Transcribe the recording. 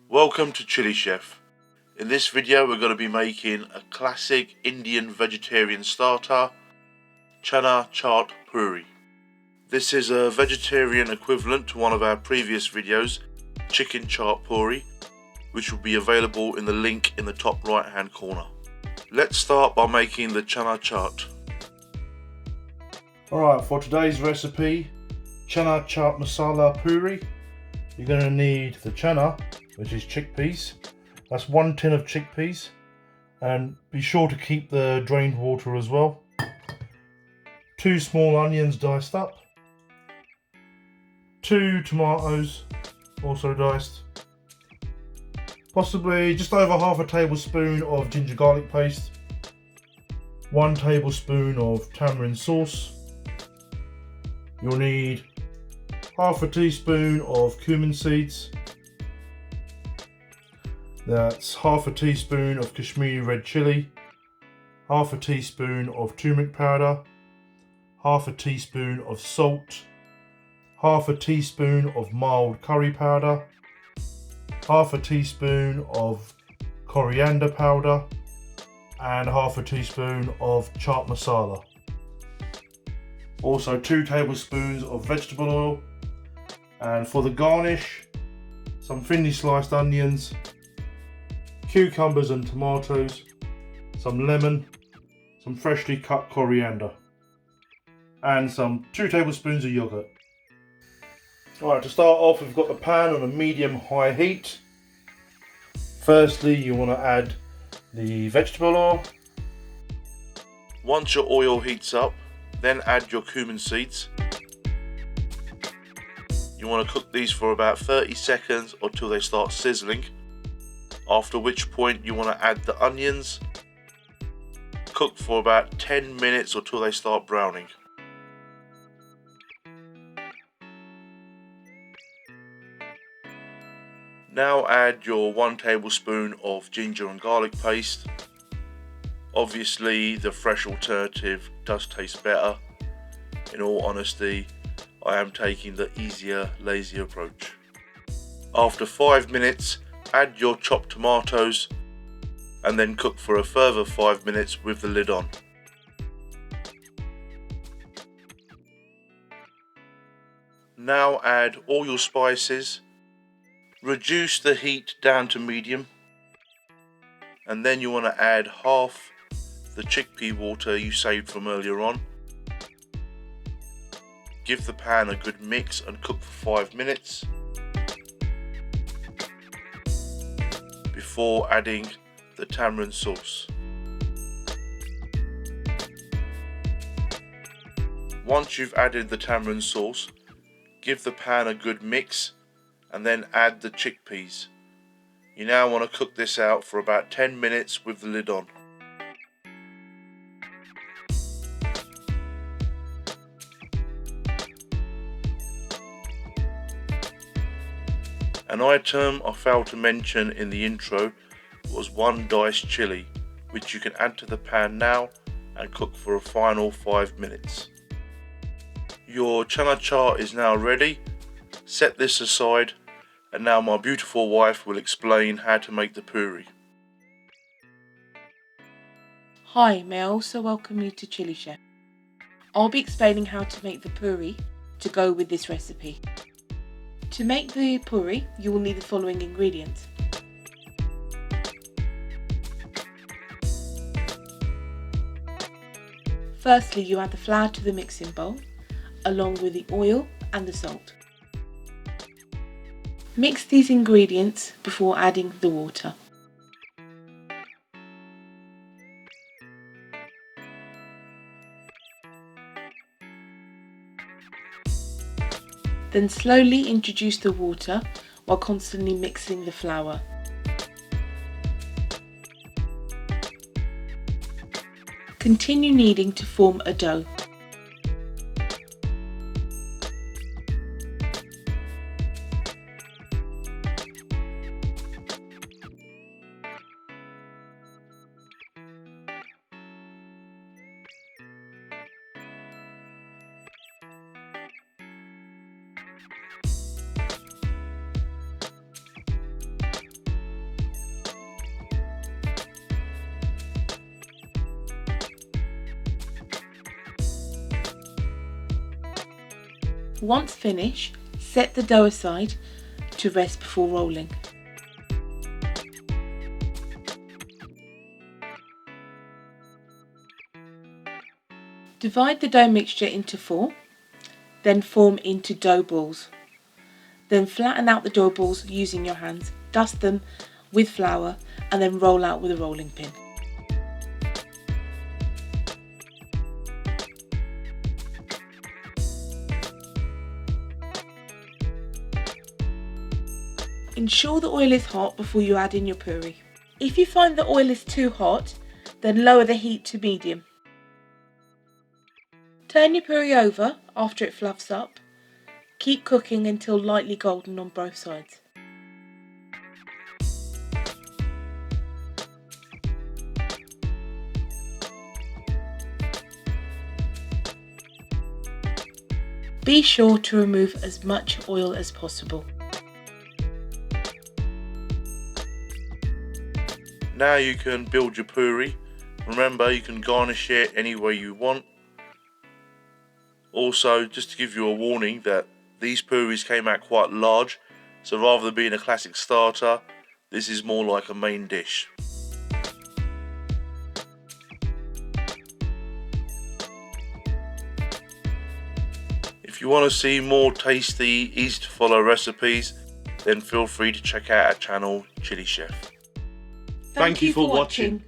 Welcome to Chili Chef. In this video we're going to be making a classic Indian vegetarian starter, Chana Chaat Puri. This is a vegetarian equivalent to one of our previous videos, Chicken Chaat Puri, which will be available in the link in the top right hand corner. Let's start by making the Chana Chaat. Alright, for today's recipe, Chana Chaat Masala Puri, you're going to need the chana, which is chickpeas. That's 1 tin of chickpeas, and be sure to keep the drained water as well. 2 small onions diced up, 2 tomatoes also diced, possibly just over half a tablespoon of ginger garlic paste, 1 tablespoon of tamarind sauce. You'll need half a teaspoon of cumin seeds. That's half a teaspoon of Kashmiri red chilli, half a teaspoon of turmeric powder, half a teaspoon of salt, half a teaspoon of mild curry powder, half a teaspoon of coriander powder, and half a teaspoon of chaat masala. Also 2 tablespoons of vegetable oil, and for the garnish, some thinly sliced onions, cucumbers and tomatoes, some lemon, some freshly cut coriander, and some 2 tablespoons of yogurt. Alright, to start off, we've got the pan on a medium-high heat. Firstly, you want to add the vegetable oil. Once your oil heats up, then add your cumin seeds. You want to cook these for about 30 seconds until they start sizzling, after which point you want to add the onions. Cook for about 10 minutes until they start browning. Now add your 1 tablespoon of ginger and garlic paste. Obviously the fresh alternative does taste better. In all honesty, I am taking the easier, lazier approach. After 5 minutes, add your chopped tomatoes and then cook for a further 5 minutes with the lid on. Now add all your spices. Reduce the heat down to medium, and then you want to add half the chickpea water you saved from earlier on. Give the pan a good mix and cook for 5 minutes before adding the tamarind sauce. Once you've added the tamarind sauce, give the pan a good mix and then add the chickpeas. You now want to cook this out for about 10 minutes with the lid on. An item I failed to mention in the intro was 1 diced chilli, which you can add to the pan now and cook for a final 5 minutes. Your chana chaat is now ready. Set this aside, and now my beautiful wife will explain how to make the puri. Hi, may I also welcome you to Chili Chef. I'll be explaining how to make the puri to go with this recipe. To make the puri, you will need the following ingredients. Firstly, you add the flour to the mixing bowl, along with the oil and the salt. Mix these ingredients before adding the water. Then slowly introduce the water while constantly mixing the flour. Continue kneading to form a dough. Once finished, set the dough aside to rest before rolling. Divide the dough mixture into 4, then form into dough balls. Then flatten out the dough balls using your hands, dust them with flour and then roll out with a rolling pin. Ensure the oil is hot before you add in your puri. If you find the oil is too hot, then lower the heat to medium. Turn your puri over after it fluffs up. Keep cooking until lightly golden on both sides. Be sure to remove as much oil as possible. Now you can build your puri. Remember, you can garnish it any way you want. Also, just to give you a warning that these puris came out quite large, so rather than being a classic starter, this is more like a main dish. If you want to see more tasty, easy to follow recipes, then feel free to check out our channel, Chilli Chef. Thank you for watching.